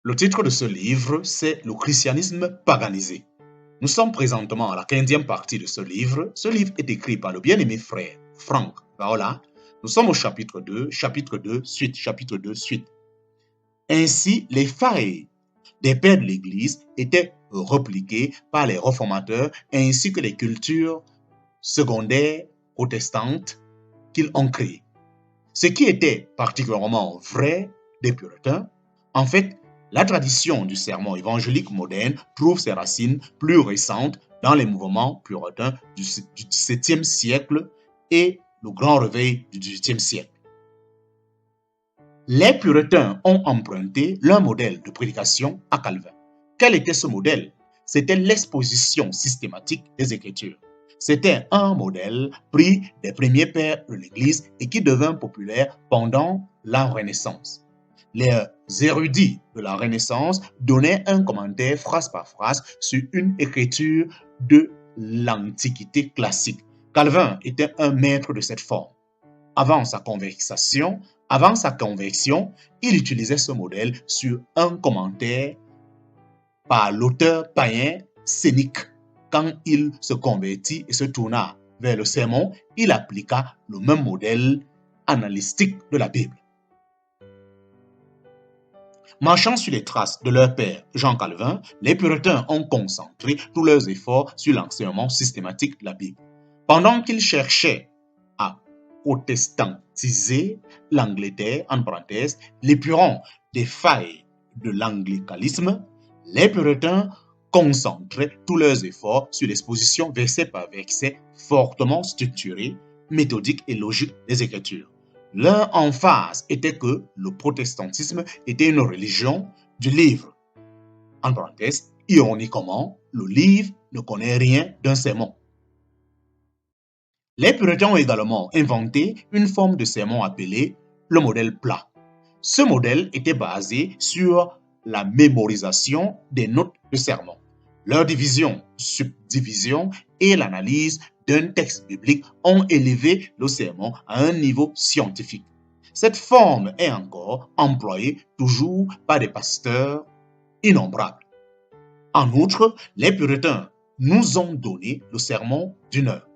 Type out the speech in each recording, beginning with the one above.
Le titre de ce livre, c'est Le christianisme paganisé. Nous sommes présentement à la 15e partie de ce livre. Ce livre est écrit par le bien-aimé frère Frank Paola. Nous sommes au chapitre 2, suite. Ainsi, les failles des pères de l'Église étaient repliquées par les réformateurs ainsi que les cultures secondaires protestantes qu'ils ont créées. Ce qui était particulièrement vrai des puritains, en fait, la tradition du sermon évangélique moderne trouve ses racines plus récentes dans les mouvements puritains du XVIIe siècle et le grand réveil du XVIIIe siècle. Les puritains ont emprunté leur modèle de prédication à Calvin. Quel était ce modèle? C'était l'exposition systématique des Écritures. C'était un modèle pris des premiers pères de l'Église et qui devint populaire pendant la Renaissance. Les érudits de la Renaissance donnaient un commentaire phrase par phrase sur une écriture de l'Antiquité classique. Calvin était un maître de cette forme. Avant sa conversion, il utilisait ce modèle sur un commentaire par l'auteur païen Sénique. Quand il se convertit et se tourna vers le sermon, il appliqua le même modèle analytique de la Bible. Marchant sur les traces de leur père Jean Calvin, les puritains ont concentré tous leurs efforts sur l'enseignement systématique de la Bible. Pendant qu'ils cherchaient à protestantiser l'Angleterre, en parenthèse, l'épurant des failles de l'anglicalisme, les puritains concentraient tous leurs efforts sur l'exposition verset par verset fortement structurée, méthodique et logique des Écritures. Leur emphase était que le protestantisme était une religion du livre. En parenthèse, ironiquement, le livre ne connaît rien d'un sermon. Les puritains ont également inventé une forme de sermon appelée le modèle plat. Ce modèle était basé sur la mémorisation des notes de sermon, leur division, subdivision et l'analyse d'un texte biblique ont élevé le sermon à un niveau scientifique. Cette forme est encore employée toujours par des pasteurs innombrables. En outre, les puritains nous ont donné le sermon d'une heure.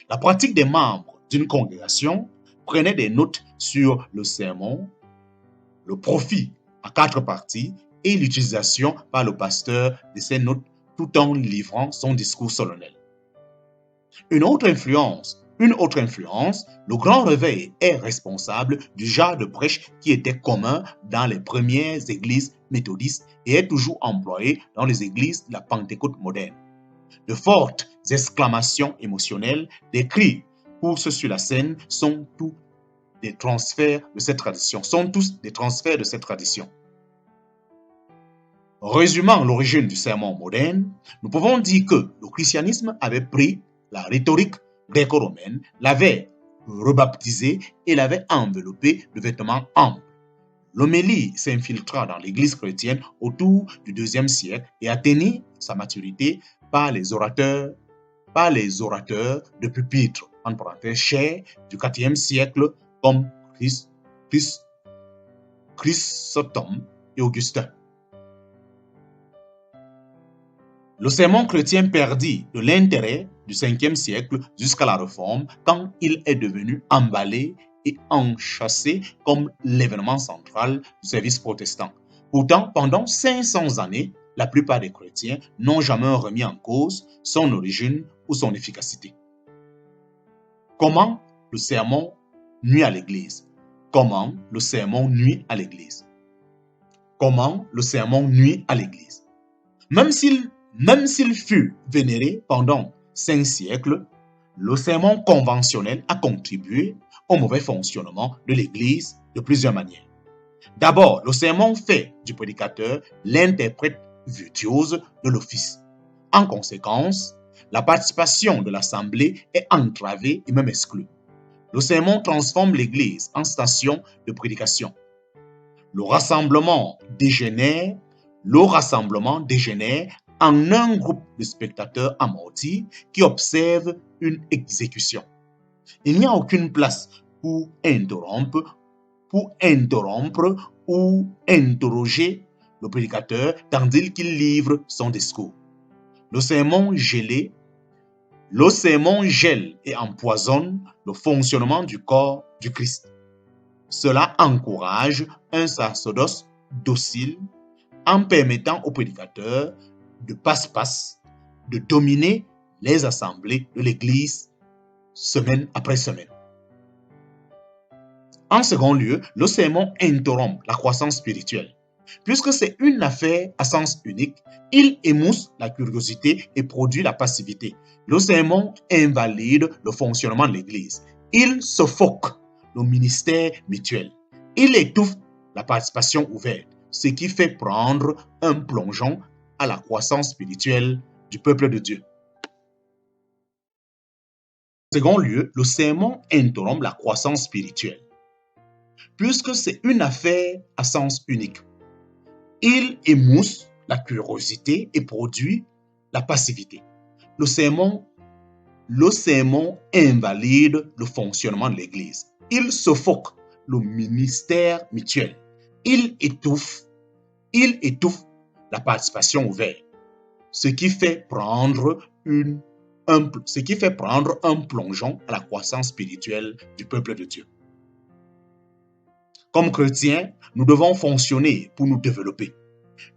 La pratique des membres d'une congrégation prenait des notes sur le sermon, le profit à 4 parties et l'utilisation par le pasteur de ces notes tout en livrant son discours solennel. Une autre influence, le grand réveil est responsable du genre de prêche qui était commun dans les premières églises méthodistes et est toujours employé dans les églises de la Pentecôte moderne. De fortes exclamations émotionnelles, des cris, courses sur la scène sont tous des transferts de cette tradition. Résumant l'origine du sermon moderne, nous pouvons dire que le christianisme avait pris la rhétorique gréco-romaine, l'avait rebaptisée et l'avait enveloppée de vêtements amples. L'homélie s'infiltra dans l'église chrétienne autour du IIe siècle et atteignit sa maturité par les orateurs de pupitre, en parenthèse chers, du IVe siècle comme Chrysostome et Augustin. Le sermon chrétien perdit de l'intérêt du 5e siècle jusqu'à la Réforme quand il est devenu emballé et enchâssé comme l'événement central du service protestant. Pourtant, pendant 500 années, la plupart des chrétiens n'ont jamais remis en cause son origine ou son efficacité. Comment le sermon nuit à l'Église? Même s'il fut vénéré pendant 5 siècles, le sermon conventionnel a contribué au mauvais fonctionnement de l'Église de plusieurs manières. D'abord, le sermon fait du prédicateur l'interprète virtuose de l'office. En conséquence, la participation de l'assemblée est entravée et même exclue. Le sermon transforme l'Église en station de prédication. Le rassemblement dégénère en un groupe de spectateurs amortis qui observent une exécution. Il n'y a aucune place pour interrompre pour interrompre ou interroger le prédicateur tandis qu'il livre son discours. Le sermon gèle et empoisonne le fonctionnement du corps du Christ. Cela encourage un sacerdoce docile en permettant au prédicateur de passe-passe de dominer les assemblées de l'Église semaine après semaine. En second lieu, le sermon interrompt la croissance spirituelle. Puisque c'est une affaire à sens unique, il émousse la curiosité et produit la passivité. Le sermon invalide le fonctionnement de l'Église. Il suffoque le ministère mutuel. Il étouffe la participation ouverte, ce qui fait prendre un plongeon à la croissance spirituelle du peuple de Dieu. En second lieu, le sermon interrompt la croissance spirituelle. Puisque c'est une affaire à sens unique, il émousse la curiosité et produit la passivité. Le sermon invalide le fonctionnement de l'Église. Il suffoque le ministère mutuel. Il étouffe la participation ouverte, ce qui fait prendre un plongeon à la croissance spirituelle du peuple de Dieu. Comme chrétiens, nous devons fonctionner pour nous développer.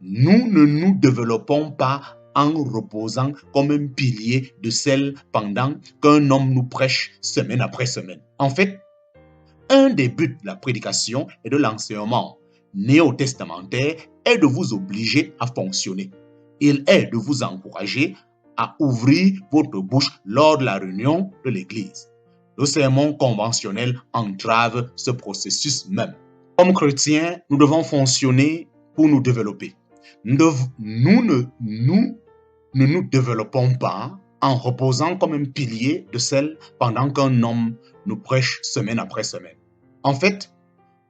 Nous ne nous développons pas en reposant comme un pilier de sel pendant qu'un homme nous prêche semaine après semaine. En fait, un des buts de la prédication et de l'enseignement néo-testamentaire est de vous obliger à fonctionner. Il est de vous encourager à ouvrir votre bouche lors de la réunion de l'Église. Le sermon conventionnel entrave ce processus même. Comme chrétiens, nous devons fonctionner pour nous développer. Nous ne nous développons pas en reposant comme un pilier de sel pendant qu'un homme nous prêche semaine après semaine. En fait,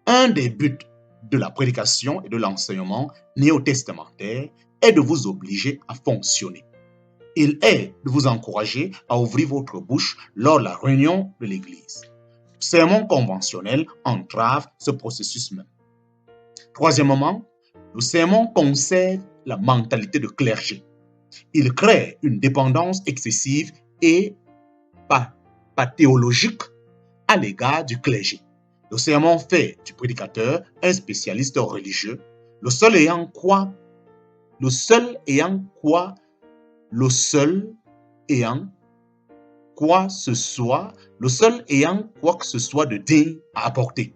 un des buts de la prédication et de l'enseignement néo-testamentaire est de vous obliger à fonctionner. Il est de vous encourager à ouvrir votre bouche lors de la réunion de l'Église. Le sermon conventionnel entrave ce processus même. Troisièmement, le sermon conserve la mentalité de clergé. Il crée une dépendance excessive et pathéologique à l'égard du clergé. Le sermon fait du prédicateur un spécialiste religieux, le seul ayant quoi que ce soit de digne à apporter.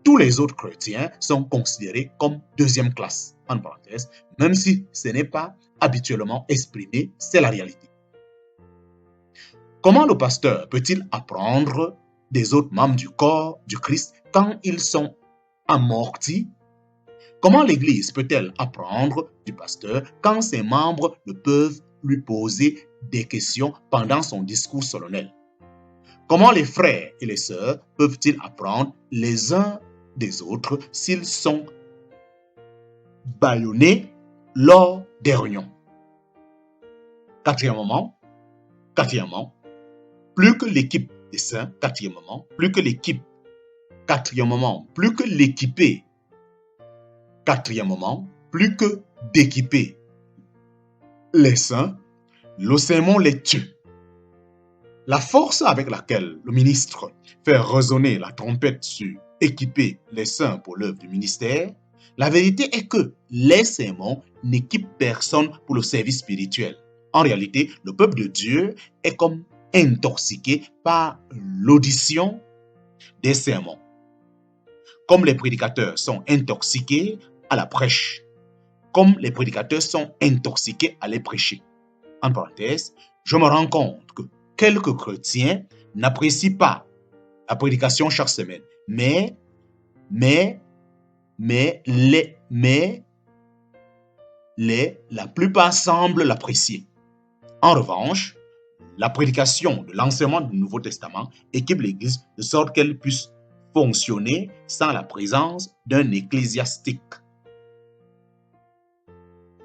Tous les autres chrétiens sont considérés comme deuxième classe, en parenthèse, même si ce n'est pas habituellement exprimé, c'est la réalité. Comment le pasteur peut-il apprendre des autres membres du corps du Christ quand ils sont amortis? Comment l'Église peut-elle apprendre du pasteur quand ses membres ne peuvent lui poser des questions pendant son discours solennel? Comment les frères et les sœurs peuvent-ils apprendre les uns des autres s'ils sont bâillonnés lors des réunions? Quatrièmement, plus que l'équipe des saints, plus que l'équipé, plus que d'équiper les saints, le sermon les tue. La force avec laquelle le ministre fait résonner la trompette sur équiper les saints pour l'œuvre du ministère, la vérité est que les sermons n'équipent personne pour le service spirituel. En réalité, le peuple de Dieu est comme intoxiqué par l'audition des sermons. Comme les prédicateurs sont intoxiqués à la prêche, comme les prédicateurs sont intoxiqués à les prêcher. En parenthèse, je me rends compte que quelques chrétiens n'apprécient pas la prédication chaque semaine, mais la plupart semblent l'apprécier. En revanche, la prédication de l'enseignement du Nouveau Testament équipe l'Église de sorte qu'elle puisse fonctionner sans la présence d'un ecclésiastique.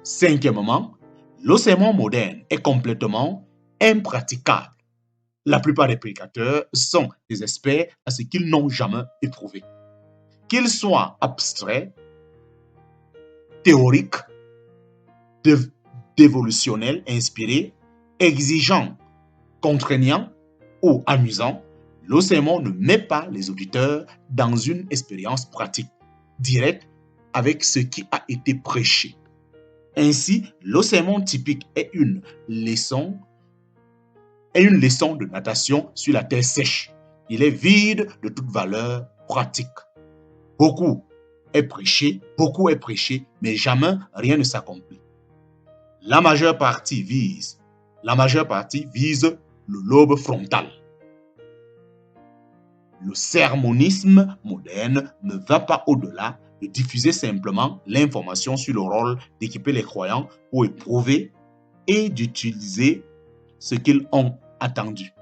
Cinquièmement, le sermon moderne est complètement impraticable. La plupart des prédicateurs sont des experts à ce qu'ils n'ont jamais éprouvé. qu'il soit abstrait, théorique, dévolutionnel, inspiré, exigeant, contraignant ou amusant, le sermon ne met pas les auditeurs dans une expérience pratique, directe avec ce qui a été prêché. Ainsi, le sermon typique est une leçon de natation sur la terre sèche. Il est vide de toute valeur pratique. Beaucoup est prêché, mais jamais rien ne s'accomplit. La majeure partie vise le lobe frontal. Le sermonisme moderne ne va pas au-delà de diffuser simplement l'information sur le rôle d'équiper les croyants pour éprouver et d'utiliser ce qu'ils ont attendu.